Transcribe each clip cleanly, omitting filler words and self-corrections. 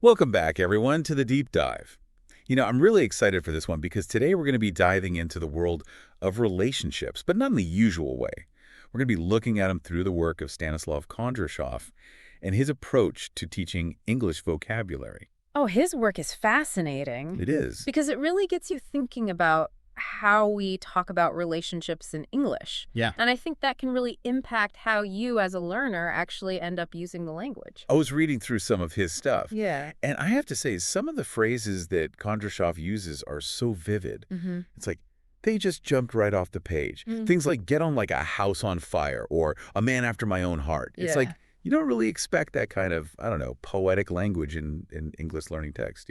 Welcome back, everyone, to the deep dive. I'm really excited for this one because today we're going to be diving into the world of relationships, but not in the usual way. We're going to be looking at them through the work of Stanislav Kondrashov and his approach to teaching English vocabulary. Oh, his work is fascinating It is. because it really gets you thinking about how we talk about relationships in English. Yeah. And I think that can really impact how you as a learner actually end up using the language. I was reading through some of his stuff, Yeah. and I have to say, some of the phrases that Kondrashov uses are so vivid. It's like, they just jumped right off the page. Things like get on like a house on fire or a man after my own heart. It's like, you don't really expect that kind of, I don't know, poetic language in English learning text.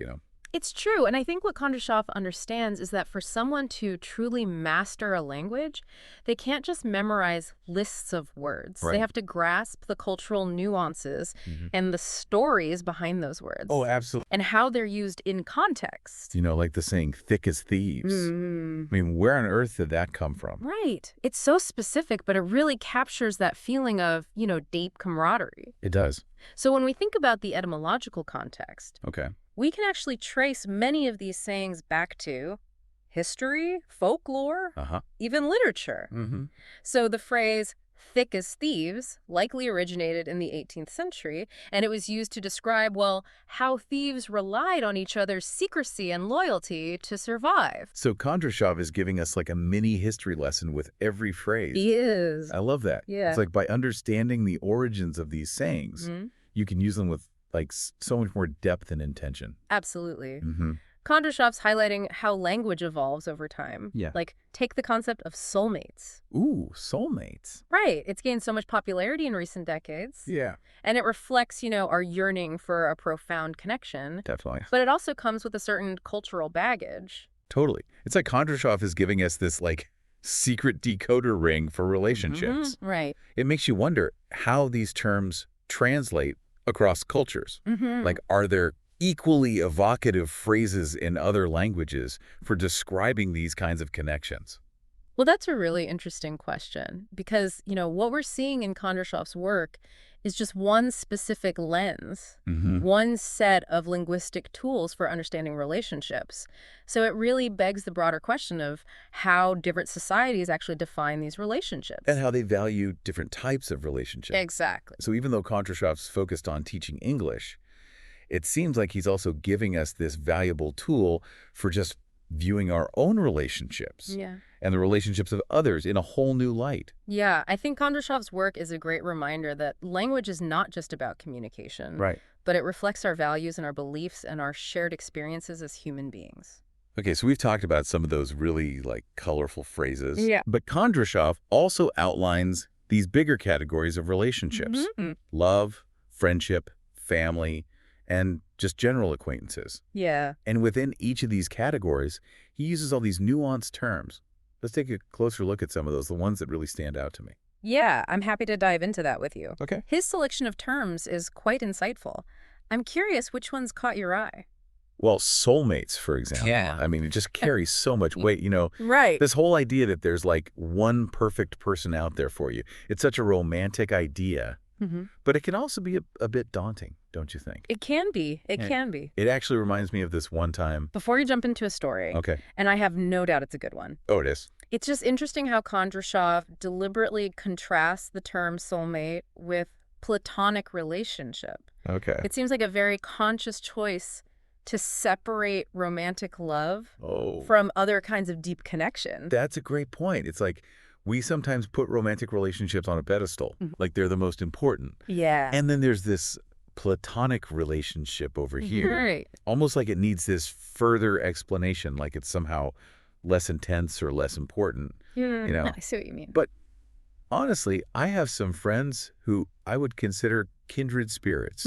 It's true. And I think what Kondrashov understands is that for someone to truly master a language, they can't just memorize lists of words. Right. They have to grasp the cultural nuances and the stories behind those words. Oh, absolutely. And how they're used in context. Like the saying, thick as thieves. I mean, where on earth did that come from? Right. It's so specific, but it really captures that feeling of, deep camaraderie. It does. So when we think about the etymological context, Okay. we can actually trace many of these sayings back to history, folklore, even literature. So the phrase thick as thieves likely originated in the 18th century, and it was used to describe, how thieves relied on each other's secrecy and loyalty to survive. So Kondrashov is giving us like a mini history lesson with every phrase. He is. I love that. Yeah. It's like by understanding the origins of these sayings, you can use them with like so much more depth and intention. Absolutely. Kondrashov's highlighting how language evolves over time. Yeah. Like, take the concept of soulmates. Ooh, soulmates. Right. It's gained so much popularity in recent decades. Yeah. And it reflects, our yearning for a profound connection. Definitely. But it also comes with a certain cultural baggage. Totally. It's like Kondrashov is giving us this like secret decoder ring for relationships. Right. It makes you wonder how these terms translate across cultures. Like, are there equally evocative phrases in other languages for describing these kinds of connections? Well, that's a really interesting question because, what we're seeing in Kondrashov's work is just one specific lens, one set of linguistic tools for understanding relationships. So it really begs the broader question of how different societies actually define these relationships. And how they value different types of relationships. Exactly. So even though Kondrashov's focused on teaching English, it seems like he's also giving us this valuable tool for just viewing our own relationships and the relationships of others in a whole new light. Yeah, I think Kondrashov's work is a great reminder that language is not just about communication, Right. but it reflects our values and our beliefs and our shared experiences as human beings. Okay, so we've talked about some of those really like colorful phrases. Yeah. But Kondrashov also outlines these bigger categories of relationships. Love, friendship, family, and just general acquaintances. Yeah. And within each of these categories, he uses all these nuanced terms. Let's take a closer look at some of those, the ones that really stand out to me. Yeah, I'm happy to dive into that with you. Okay. His selection of terms is quite insightful. I'm curious which ones caught your eye. Well, soulmates, for example. Yeah. I mean, it just carries so much weight. Right. This whole idea that there's like one perfect person out there for you. It's such a romantic idea, but it can also be a bit daunting, don't you think? It can be. It can be. It actually reminds me of this one time. Before you jump into a story, Okay. and I have no doubt it's a good one, Oh, it is? it's just interesting how Kondrashov deliberately contrasts the term soulmate with platonic relationship. Okay. It seems like a very conscious choice to separate romantic love from other kinds of deep connection. That's a great point. It's like we sometimes put romantic relationships on a pedestal, like they're the most important. Yeah. And then there's this platonic relationship over here. Right. Almost like it needs this further explanation, like it's somehow less intense or less important. I see what you mean. But honestly, I have some friends who I would consider kindred spirits.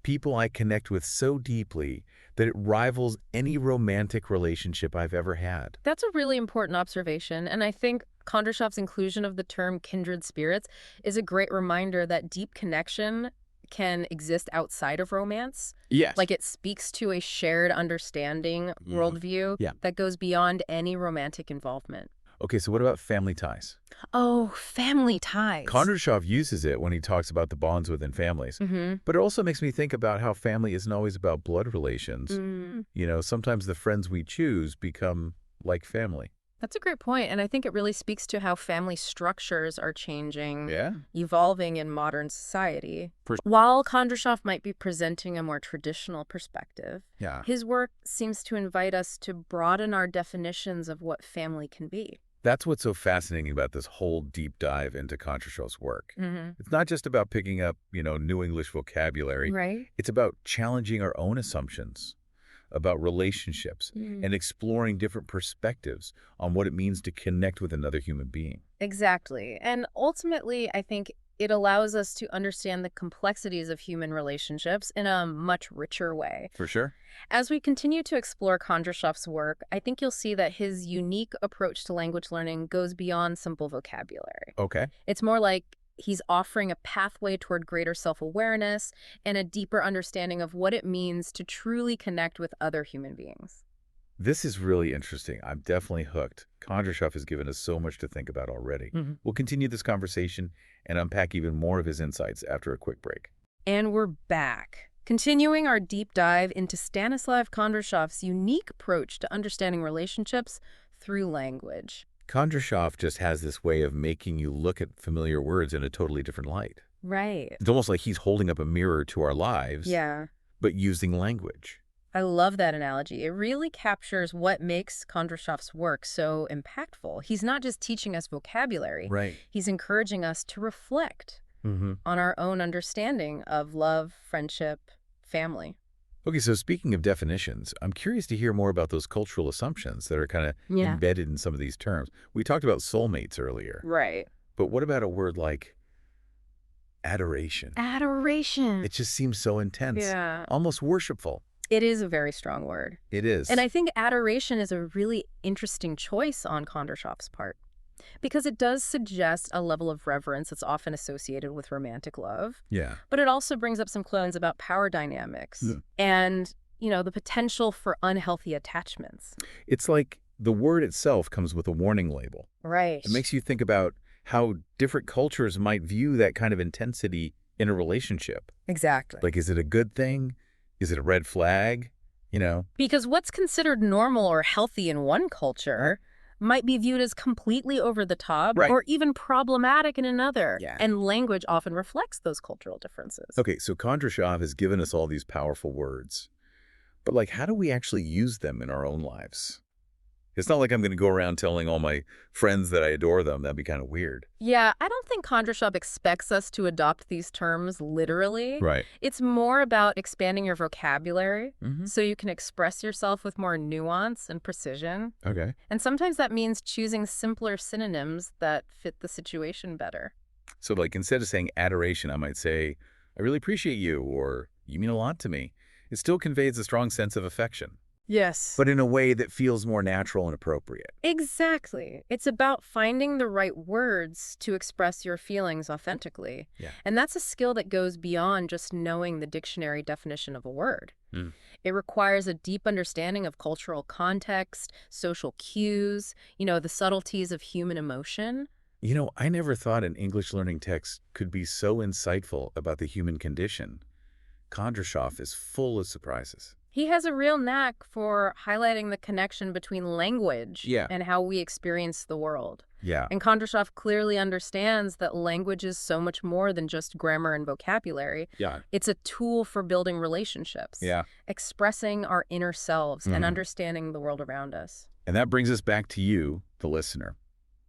People I connect with so deeply that it rivals any romantic relationship I've ever had. That's a really important observation, and I think Kondrashov's inclusion of the term kindred spirits is a great reminder that deep connection can exist outside of romance. Yes. Like it speaks to a shared understanding worldview that goes beyond any romantic involvement. Okay, so what about family ties? Oh, family ties. Kondrashov uses it when he talks about the bonds within families. But it also makes me think about how family isn't always about blood relations. You know, sometimes the friends we choose become like family. That's a great point, and I think it really speaks to how family structures are changing, Yeah? evolving in modern society. For- While Kondrashov might be presenting a more traditional perspective, Yeah. his work seems to invite us to broaden our definitions of what family can be. That's what's so fascinating about this whole deep dive into Kondrashov's work. It's not just about picking up, new English vocabulary. Right? It's about challenging our own assumptions about relationships and exploring different perspectives on what it means to connect with another human being. Exactly. And ultimately, I think it allows us to understand the complexities of human relationships in a much richer way. For sure. As we continue to explore Kondrashov's work, I think you'll see that his unique approach to language learning goes beyond simple vocabulary. Okay. It's more like he's offering a pathway toward greater self-awareness and a deeper understanding of what it means to truly connect with other human beings. This is really interesting. I'm definitely hooked. Kondrashov has given us so much to think about already. We'll continue this conversation and unpack even more of his insights after a quick break. And we're back, continuing our deep dive into Stanislav Kondrashov's unique approach to understanding relationships through language. Kondrashov just has this way of making you look at familiar words in a totally different light. Right. It's almost like he's holding up a mirror to our lives, Yeah. but using language. I love that analogy. It really captures what makes Kondrashov's work so impactful. He's not just teaching us vocabulary. Right. He's encouraging us to reflect on our own understanding of love, friendship, family. Okay, so speaking of definitions, I'm curious to hear more about those cultural assumptions that are kind of embedded in some of these terms. We talked about soulmates earlier. Right. But what about a word like adoration? Adoration. It just seems so intense. Yeah. Almost worshipful. It is a very strong word. It is. And I think adoration is a really interesting choice on Kondrashov's part, because it does suggest a level of reverence that's often associated with romantic love. Yeah. But it also brings up some questions about power dynamics and, the potential for unhealthy attachments. It's like the word itself comes with a warning label. Right. It makes you think about how different cultures might view that kind of intensity in a relationship. Exactly. Like, is it a good thing? Is it a red flag? Because what's considered normal or healthy in one culture might be viewed as completely over the top or even problematic in another. Yeah. And language often reflects those cultural differences. Okay, so Kondrashov has given us all these powerful words. But, how do we actually use them in our own lives? It's not like I'm going to go around telling all my friends that I adore them. That'd be kind of weird. Yeah, I don't think Kondrashov expects us to adopt these terms literally. Right. It's more about expanding your vocabulary so you can express yourself with more nuance and precision. Okay. And sometimes that means choosing simpler synonyms that fit the situation better. So, instead of saying adoration, I might say, I really appreciate you, or you mean a lot to me. It still conveys a strong sense of affection. Yes. But in a way that feels more natural and appropriate. Exactly. It's about finding the right words to express your feelings authentically. Yeah. And that's a skill that goes beyond just knowing the dictionary definition of a word. It requires a deep understanding of cultural context, social cues, the subtleties of human emotion. I never thought an English learning text could be so insightful about the human condition. Kondrashov is full of surprises. He has a real knack for highlighting the connection between language and how we experience the world. Yeah. And Kondrashov clearly understands that language is so much more than just grammar and vocabulary. Yeah. It's a tool for building relationships, expressing our inner selves, and understanding the world around us. And that brings us back to you, the listener.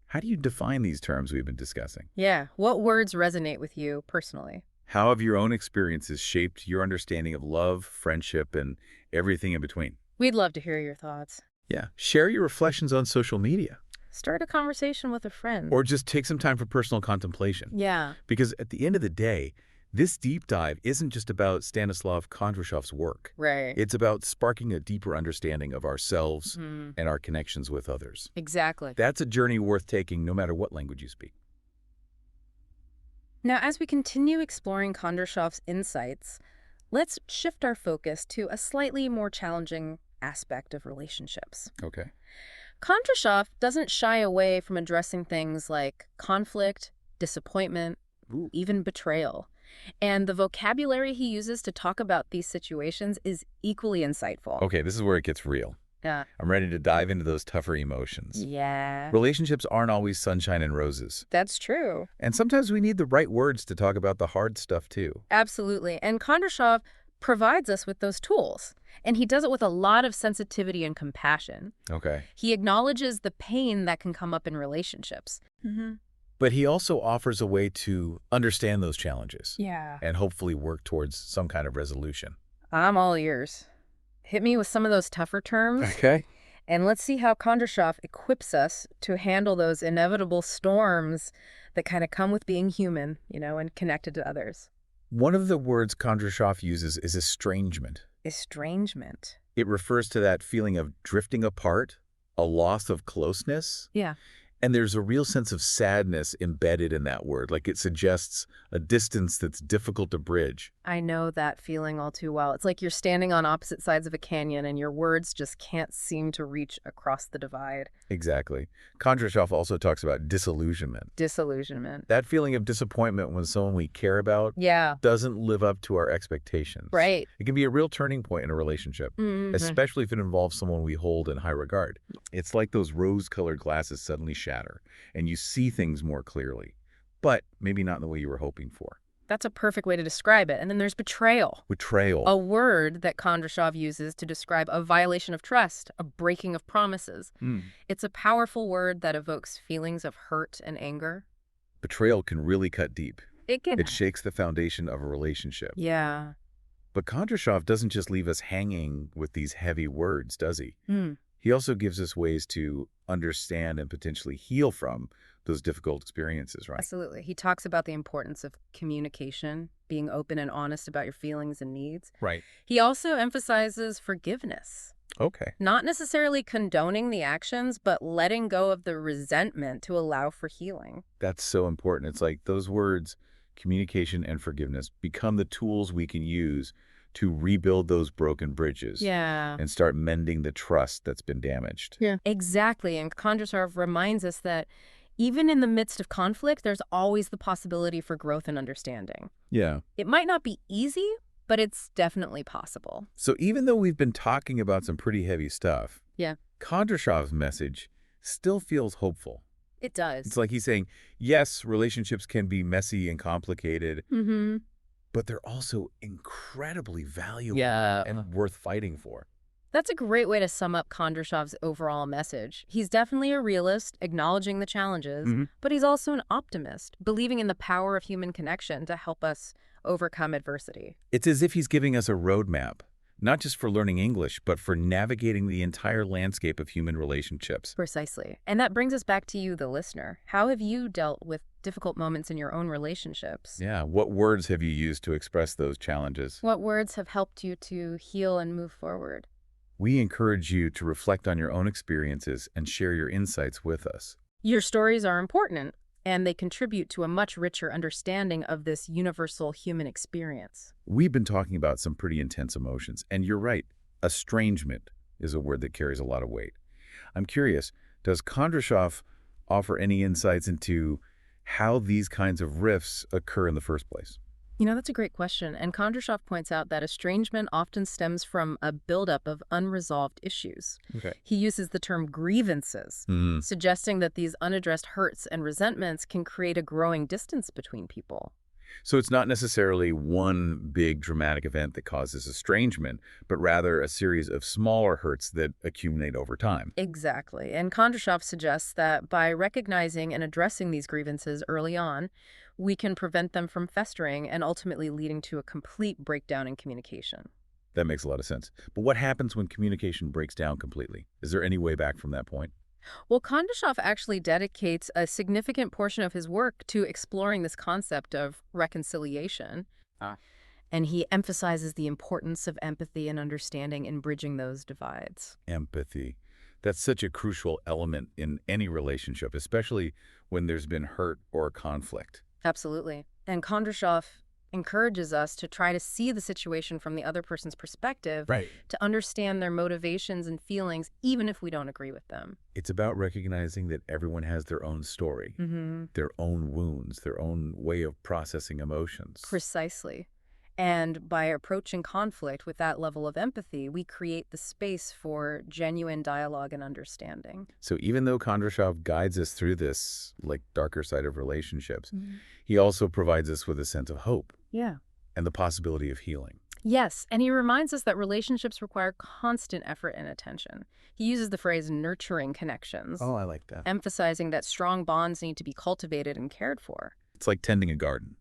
How do you define these terms we've been discussing? Yeah. What words resonate with you personally? How have your own experiences shaped your understanding of love, friendship, and everything in between? We'd love to hear your thoughts. Yeah. Share your reflections on social media. Start a conversation with a friend. Or just take some time for personal contemplation. Yeah. Because at the end of the day, this deep dive isn't just about Stanislav Kondrashov's work. Right. It's about sparking a deeper understanding of ourselves and our connections with others. Exactly. That's a journey worth taking no matter what language you speak. Now, as we continue exploring Kondrashov's insights, let's shift our focus to a slightly more challenging aspect of relationships. Okay. Kondrashov doesn't shy away from addressing things like conflict, disappointment, even betrayal. And the vocabulary he uses to talk about these situations is equally insightful. Okay, this is where it gets real. Yeah. I'm ready to dive into those tougher emotions. Yeah. Relationships aren't always sunshine and roses. That's true. And sometimes we need the right words to talk about the hard stuff, too. Absolutely. And Kondrashov provides us with those tools. And he does it with a lot of sensitivity and compassion. Okay. He acknowledges the pain that can come up in relationships. But he also offers a way to understand those challenges. Yeah. And hopefully work towards some kind of resolution. I'm all ears. Hit me with some of those tougher terms. Okay. And let's see how Kondrashov equips us to handle those inevitable storms that kind of come with being human, and connected to others. One of the words Kondrashov uses is estrangement. Estrangement. It refers to that feeling of drifting apart, a loss of closeness. Yeah. And there's a real sense of sadness embedded in that word, like it suggests a distance that's difficult to bridge. I know that feeling all too well. It's like you're standing on opposite sides of a canyon and your words just can't seem to reach across the divide. Exactly. Kondrashov also talks about disillusionment. Disillusionment. That feeling of disappointment when someone we care about doesn't live up to our expectations. Right. It can be a real turning point in a relationship, especially if it involves someone we hold in high regard. It's like those rose-colored glasses suddenly shatter, and you see things more clearly, but maybe not in the way you were hoping for. That's a perfect way to describe it. And then there's betrayal. Betrayal. A word that Kondrashov uses to describe a violation of trust, a breaking of promises. It's a powerful word that evokes feelings of hurt and anger. Betrayal can really cut deep. It can. It shakes the foundation of a relationship. Yeah. But Kondrashov doesn't just leave us hanging with these heavy words, does he? He also gives us ways to understand and potentially heal from those difficult experiences, right? Absolutely. He talks about the importance of communication, being open and honest about your feelings and needs. Right. He also emphasizes forgiveness. Okay. Not necessarily condoning the actions, but letting go of the resentment to allow for healing. That's so important. It's like those words, communication and forgiveness, become the tools we can use to rebuild those broken bridges. Yeah. And start mending the trust that's been damaged. Yeah. Exactly. And Kondrashov reminds us that even in the midst of conflict, there's always the possibility for growth and understanding. Yeah. It might not be easy, but it's definitely possible. So even though we've been talking about some pretty heavy stuff, Kondrashov's message still feels hopeful. It does. It's like he's saying, yes, relationships can be messy and complicated, but they're also incredibly valuable and worth fighting for. That's a great way to sum up Kondrashov's overall message. He's definitely a realist, acknowledging the challenges, but he's also an optimist, believing in the power of human connection to help us overcome adversity. It's as if he's giving us a roadmap, not just for learning English, but for navigating the entire landscape of human relationships. Precisely. And that brings us back to you, the listener. How have you dealt with difficult moments in your own relationships? Yeah. What words have you used to express those challenges? What words have helped you to heal and move forward? We encourage you to reflect on your own experiences and share your insights with us. Your stories are important, and they contribute to a much richer understanding of this universal human experience. We've been talking about some pretty intense emotions, and you're right, estrangement is a word that carries a lot of weight. I'm curious, does Kondrashov offer any insights into how these kinds of rifts occur in the first place? That's a great question. And Kondrashov points out that estrangement often stems from a buildup of unresolved issues. Okay. He uses the term grievances, suggesting that these unaddressed hurts and resentments can create a growing distance between people. So it's not necessarily one big dramatic event that causes estrangement, but rather a series of smaller hurts that accumulate over time. Exactly. And Kondrashov suggests that by recognizing and addressing these grievances early on, we can prevent them from festering and ultimately leading to a complete breakdown in communication. That makes a lot of sense. But what happens when communication breaks down completely? Is there any way back from that point? Well, Kondrashov actually dedicates a significant portion of his work to exploring this concept of reconciliation. And he emphasizes the importance of empathy and understanding in bridging those divides. Empathy. That's such a crucial element in any relationship, especially when there's been hurt or conflict. Absolutely. And Kondrashov encourages us to try to see the situation from the other person's perspective, Right. to understand their motivations and feelings, even if we don't agree with them. It's about recognizing that everyone has their own story, their own wounds, their own way of processing emotions. Precisely. And by approaching conflict with that level of empathy, we create the space for genuine dialogue and understanding. So even though Kondrashov guides us through this, like, darker side of relationships, he also provides us with a sense of hope. Yeah. And the possibility of healing. Yes, and he reminds us that relationships require constant effort and attention. He uses the phrase nurturing connections, Oh, I like that. emphasizing that strong bonds need to be cultivated and cared for. It's like tending a garden.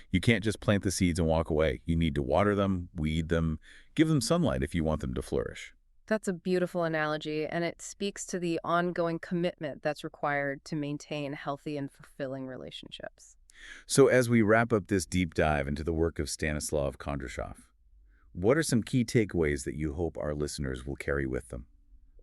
You can't just plant the seeds and walk away. You need to water them, weed them, give them sunlight if you want them to flourish. That's a beautiful analogy, and it speaks to the ongoing commitment that's required to maintain healthy and fulfilling relationships. So as we wrap up this deep dive into the work of Stanislav Kondrashov, what are some key takeaways that you hope our listeners will carry with them?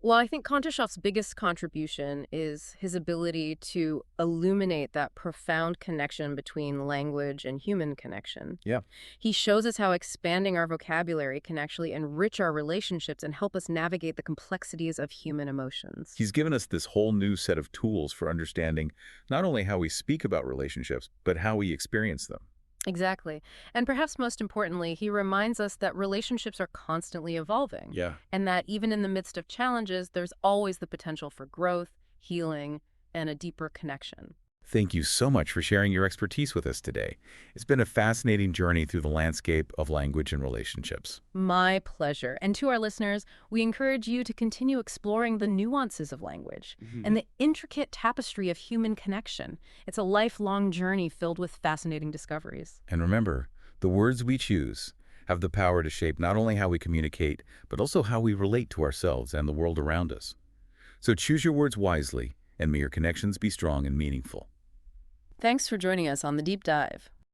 Well, I think Kondrashov's biggest contribution is his ability to illuminate that profound connection between language and human connection. Yeah. He shows us how expanding our vocabulary can actually enrich our relationships and help us navigate the complexities of human emotions. He's given us this whole new set of tools for understanding not only how we speak about relationships, but how we experience them. Exactly. And perhaps most importantly, he reminds us that relationships are constantly evolving. Yeah. And that even in the midst of challenges, there's always the potential for growth, healing, and a deeper connection. Thank you so much for sharing your expertise with us today. It's been a fascinating journey through the landscape of language and relationships. My pleasure. And to our listeners, we encourage you to continue exploring the nuances of language and the intricate tapestry of human connection. It's a lifelong journey filled with fascinating discoveries. And remember, the words we choose have the power to shape not only how we communicate, but also how we relate to ourselves and the world around us. So choose your words wisely, and may your connections be strong and meaningful. Thanks for joining us on The Deep Dive.